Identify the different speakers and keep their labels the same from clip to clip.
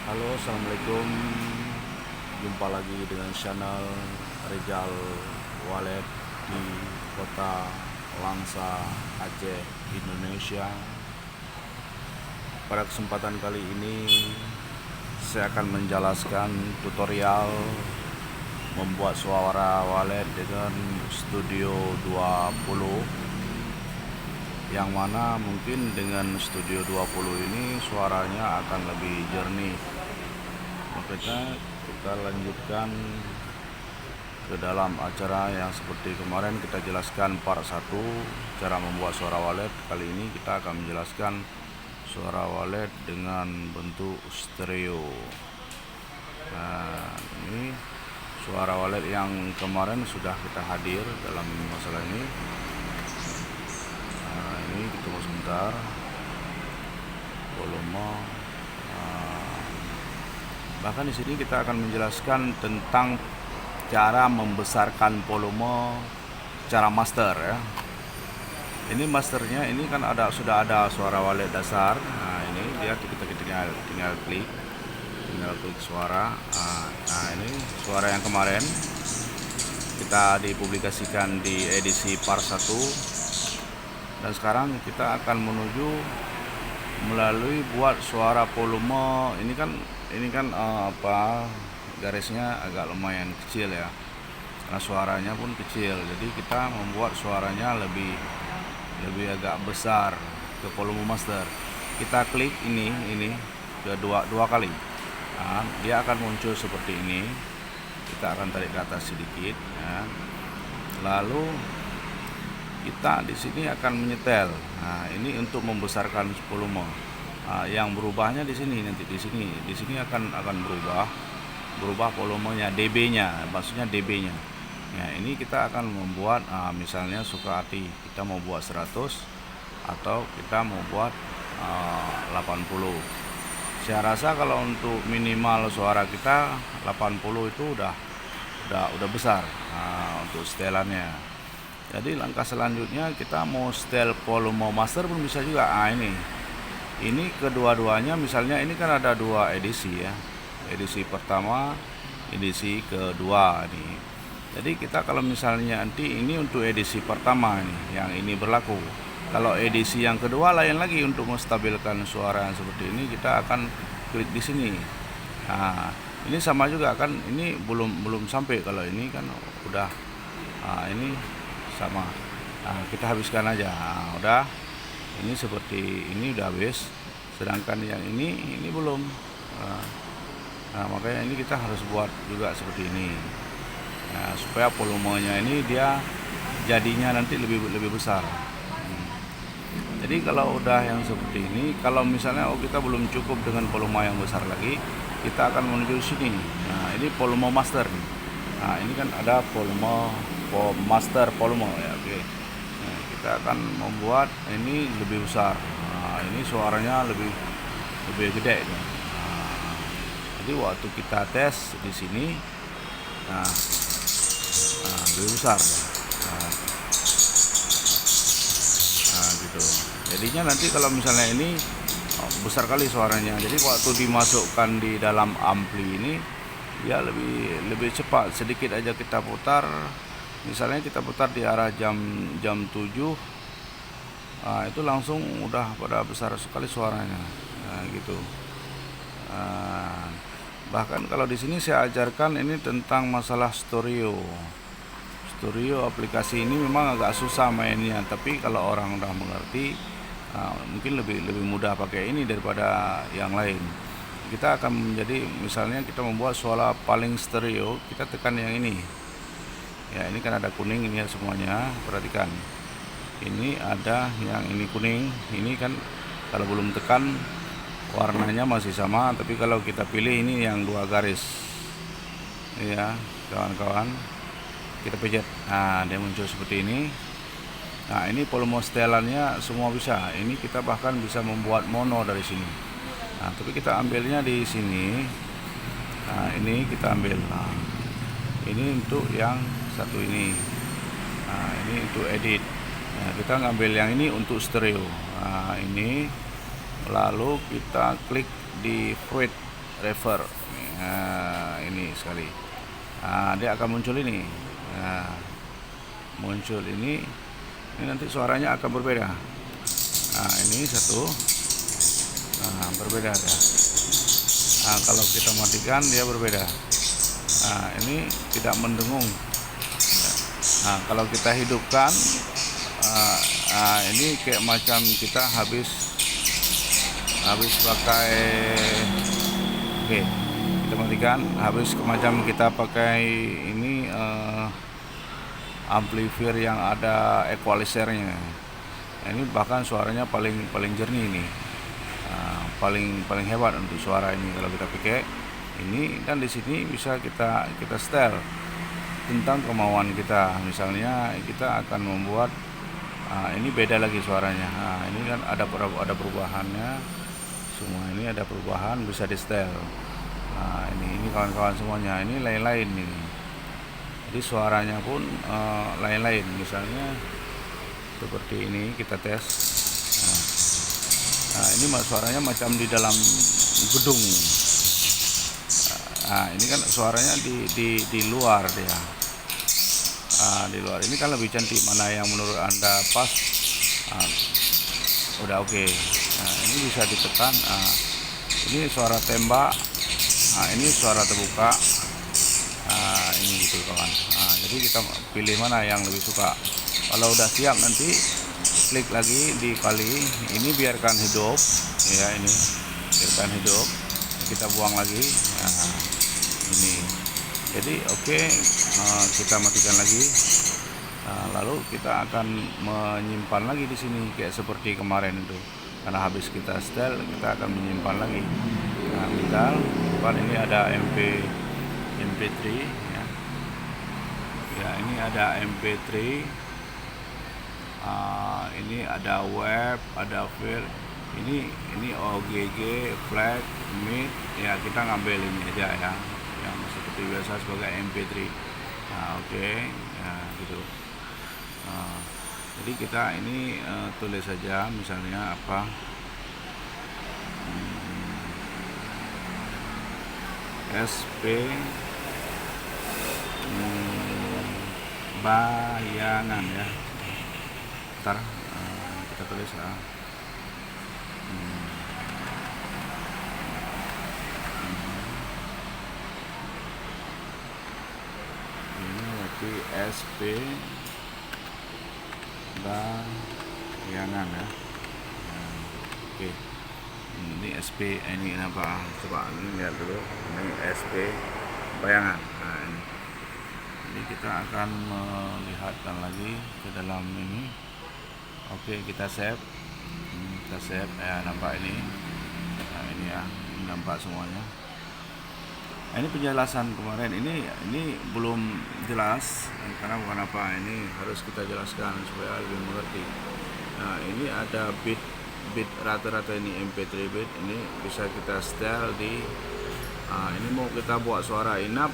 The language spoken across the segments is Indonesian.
Speaker 1: Halo, assalamualaikum. Jumpa lagi dengan channel Rizal Wallet di kota Langsa, Aceh, Indonesia. Pada kesempatan kali ini, saya akan menjelaskan tutorial membuat suara wallet dengan Studio 20, yang mana mungkin dengan Studio 20 ini suaranya akan lebih jernih. Makanya kita lanjutkan ke dalam acara yang seperti kemarin kita jelaskan part 1 cara membuat suara wallet. Kali ini kita akan menjelaskan suara wallet dengan bentuk stereo. Nah, ini suara wallet yang kemarin sudah kita hadir dalam masalah ini. Nah, ini kita tunggu sebentar. Volume. Bahkan di sini kita akan menjelaskan tentang cara membesarkan volume secara master ya. Ini masternya, ini kan sudah ada suara wallet dasar. Nah, ini dia kita tinggal klik suara. Nah, ini suara yang kemarin kita dipublikasikan di edisi part 1. Dan sekarang kita akan menuju melalui buat suara volume. Ini kan garisnya agak lumayan kecil ya, karena suaranya pun kecil, jadi kita membuat suaranya lebih agak besar ke volume master. Kita klik ini dua kali. Nah, dia akan muncul seperti ini. Kita akan tarik ke atas sedikit ya. Lalu kita di sini akan menyetel. Nah, ini untuk membesarkan volume. Nah, yang berubahnya di sini, nanti di sini akan berubah volumenya, dB-nya, maksudnya dB-nya. Ya, ini kita akan membuat misalnya suka hati, kita mau buat 100 atau kita mau buat 80. Saya rasa kalau untuk minimal suara kita 80 itu udah besar untuk setelannya. Jadi langkah selanjutnya kita mau setel volume master pun bisa juga. Ini kedua-duanya, misalnya ini kan ada dua edisi ya. Edisi pertama, edisi kedua nih. Jadi kita kalau misalnya nanti ini untuk edisi pertama nih, yang ini berlaku. Kalau edisi yang kedua lain lagi, untuk menstabilkan suara yang seperti ini kita akan klik di sini. Nah, ini sama juga kan, ini belum sampai, kalau ini kan udah. Ini sama. Nah, kita habiskan aja. Nah, udah. Ini seperti ini udah habis. Sedangkan yang ini belum. Nah, makanya ini kita harus buat juga seperti ini. Nah, supaya volumenya ini dia jadinya nanti lebih besar. Jadi kalau udah yang seperti ini, kalau misalnya kita belum cukup dengan volume yang besar lagi, kita akan menuju sini. Nah, ini volume master. Nah, ini kan ada volume master volume ya. Oke. Nah, kita akan membuat ini lebih besar. Nah, ini suaranya lebih gede. Nah, jadi waktu kita tes di sini, lebih besar. Nah, gitu. Jadinya nanti kalau misalnya ini besar kali suaranya. Jadi waktu dimasukkan di dalam ampli ini, dia lebih cepat. Sedikit aja kita putar. Misalnya kita putar di arah jam 7, itu langsung udah pada besar sekali suaranya. Nah, gitu. Bahkan kalau di sini saya ajarkan ini tentang masalah stereo. Aplikasi ini memang agak susah mainnya, tapi kalau orang udah mengerti, mungkin lebih mudah pakai ini daripada yang lain. Kita akan menjadi, misalnya kita membuat suara paling stereo, kita tekan yang ini. Ya, ini kan ada kuning ini ya semuanya, perhatikan. Ini ada yang ini kuning, ini kan kalau belum tekan warnanya masih sama, tapi kalau kita pilih ini yang dua garis. Ya, kawan-kawan. Kita pencet. Nah, dia muncul seperti ini. Nah, ini volume setelannya semua bisa. Ini kita bahkan bisa membuat mono dari sini. Nah, tapi kita ambilnya di sini. Nah, ini kita ambil. Nah, ini untuk yang satu ini. Nah, ini untuk edit. Nah, kita ngambil yang ini untuk stereo. Nah, ini lalu kita klik di fruit. reverb. Nah, ini sekali. Nah, dia akan muncul ini. Nah, muncul ini nanti suaranya akan berbeda. Nah, ini satu. Nah, berbeda ya. Nah, kalau kita matikan dia berbeda. Nah, ini tidak mendengung. Nah, kalau kita hidupkan, ini kayak macam kita habis pakai. Oke, kita matikan. Habis macam kita pakai ini amplifier yang ada equalizernya. Ini bahkan suaranya paling jernih ini. Paling hebat untuk suara ini kalau kita pakai ini. Dan di sini bisa kita setel tentang kemauan kita. Misalnya kita akan membuat ini beda lagi suaranya. Nah, ini kan ada perubahannya. Semua ini ada perubahan, bisa di setel. Nah, ini kawan-kawan semuanya. Ini lain-lain ini. Jadi suaranya pun lain-lain. Misalnya seperti ini kita tes. Nah, ini suaranya macam di dalam gedung. Nah, ini kan suaranya di luar dia. Di luar ini kan lebih cantik. Mana yang menurut Anda pas? Udah oke. Nah, ini bisa ditekan. Ini suara tembak. Ini suara terbuka. Ini gitu kawan. Jadi kita pilih mana yang lebih suka. Kalau udah siap nanti klik lagi di kali ini, biarkan hidup ya, ini biarkan hidup, kita buang lagi. Nah, ini jadi oke. Kita matikan lagi. Lalu kita akan menyimpan lagi di sini kayak seperti kemarin itu, karena habis kita setel kita akan menyimpan lagi. Nah, bentar, ini ada MP3 ya. Ya, ini ada MP3. Ini ada web, ada file. Ini OGG, flag, mid. Ya, kita ngambil ini aja ya, yang seperti biasa sebagai MP3. Nah, oke. Nah, gitu. Jadi kita ini tulis saja misalnya apa, SP bayangan ya. Ntar kita tulis ini berarti SP bayangan ya. Oke. Ini SP, ini apa? Coba ini lihat dulu. Ini SP bayangan. Nah, ini. Jadi kita akan melihatkan lagi ke dalam ini. Oke, kita save. Kita save ya, nampak ini. Nah, ini ya, nampak semuanya. Ini penjelasan kemarin ini belum jelas karena bukan apa, ini harus kita jelaskan supaya lebih mengerti. Nah, ini ada bit rata-rata, ini MP3 bit, ini bisa kita setel di ini mau kita buat suara inap,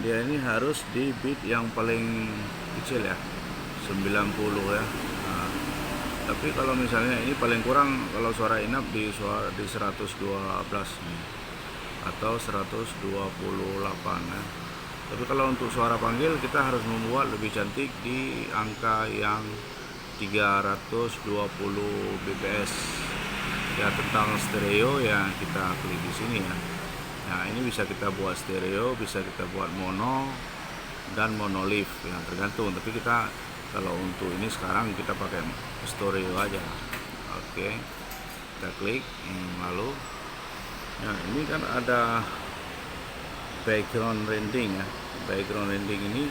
Speaker 1: dia ini harus di bit yang paling kecil ya, 90 ya. Tapi kalau misalnya ini paling kurang kalau suara inap di 112 nih, atau 128 ya. Tapi kalau untuk suara panggil kita harus membuat lebih cantik di angka yang 320 bps ya. Tentang stereo ya, kita klik di sini ya. Nah, ini bisa kita buat stereo, bisa kita buat mono dan monolith ya, tergantung. Tapi kita kalau untuk ini sekarang kita pakai stereo aja. Oke, kita klik lalu. Nah, ini kan ada background rendering ya. Background rendering ini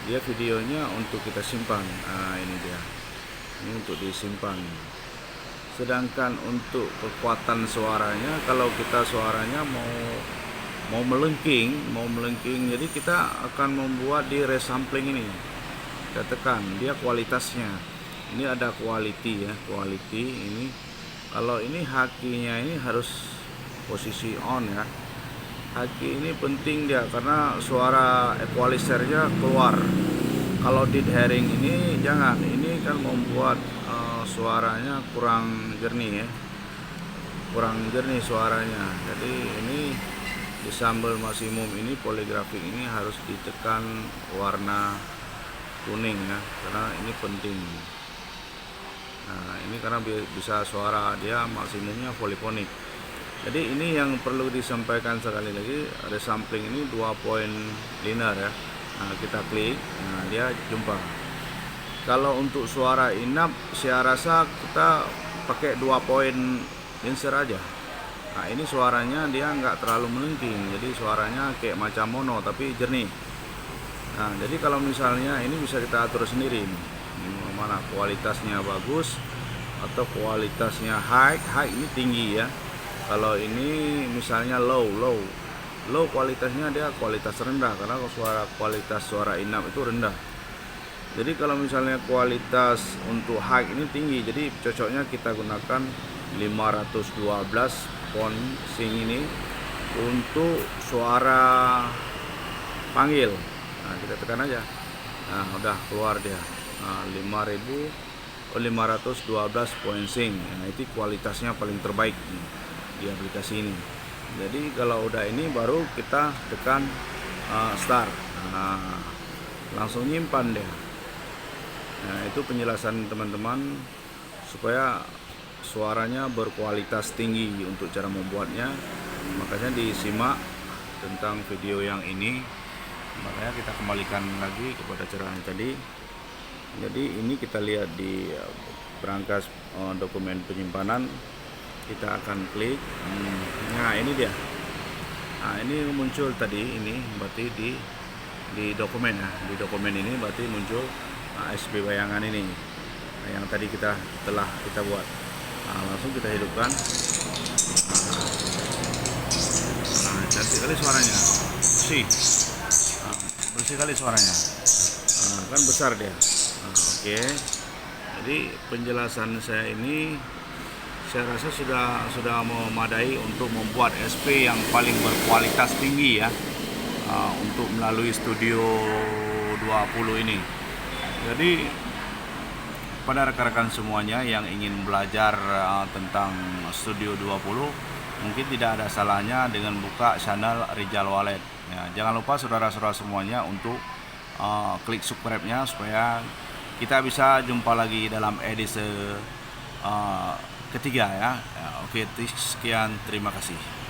Speaker 1: dia videonya untuk kita simpan. Nah, ini dia. Ini untuk disimpan. Sedangkan untuk kekuatan suaranya, kalau kita suaranya mau melengking, jadi kita akan membuat di resampling ini. Kita tekan dia kualitasnya. Ini ada quality ya, quality ini. Kalau ini haki-nya ini harus posisi on ya. Haki ini penting dia karena suara equalizernya keluar. Kalau dead hearing ini jangan, ini kan membuat suaranya kurang jernih ya. kurang jernih suaranya. Jadi ini di sambal maksimum ini poligrafik ini harus ditekan warna kuning ya, karena ini penting. Nah ini karena bisa suara dia maksimumnya polifonik. Jadi ini yang perlu disampaikan sekali lagi, ada sampling ini 2 poin linear ya. Nah kita klik, nah dia jumpa. Kalau untuk suara inap saya rasa kita pakai 2 poin insert aja. Nah ini suaranya dia nggak terlalu melengking, jadi suaranya kayak macam mono tapi jernih. Nah jadi kalau misalnya ini bisa kita atur sendiri nih, mana kualitasnya bagus atau kualitasnya high ini tinggi ya. Kalau ini misalnya low kualitasnya dia kualitas rendah, karena kualitas suara inap itu rendah. Jadi kalau misalnya kualitas untuk high ini tinggi, jadi cocoknya kita gunakan 512 pon sing ini untuk suara panggil. Nah kita tekan aja, nah udah keluar dia. Nah, 512 poin sing. Nah itu kualitasnya paling terbaik di aplikasi ini. Jadi kalau udah ini baru kita tekan start. Nah, langsung nyimpan deh. Nah itu penjelasan teman-teman supaya suaranya berkualitas tinggi untuk cara membuatnya. Makanya disimak tentang video yang ini. Makanya kita kembalikan lagi kepada caranya tadi. Jadi ini kita lihat di berangkas dokumen penyimpanan, kita akan klik. Nah ini dia. Nah ini muncul tadi, ini berarti di dokumen ya. Di dokumen ini berarti muncul ASP bayangan ini, yang tadi telah kita buat. Nah, langsung kita hidupkan. Nah, cantik kali suaranya, bersih kali suaranya. Nah, kan besar dia. Nah, oke. Jadi penjelasan saya ini saya rasa sudah memadai untuk membuat SP yang paling berkualitas tinggi ya, untuk melalui Studio 20 ini. Jadi pada rekan-rekan semuanya yang ingin belajar tentang Studio 20, mungkin tidak ada salahnya dengan buka channel Rizal Wallet ya. Jangan lupa saudara-saudara semuanya untuk klik subscribe-nya supaya kita bisa jumpa lagi dalam edisi ketiga ya. Oke, sekian, terima kasih.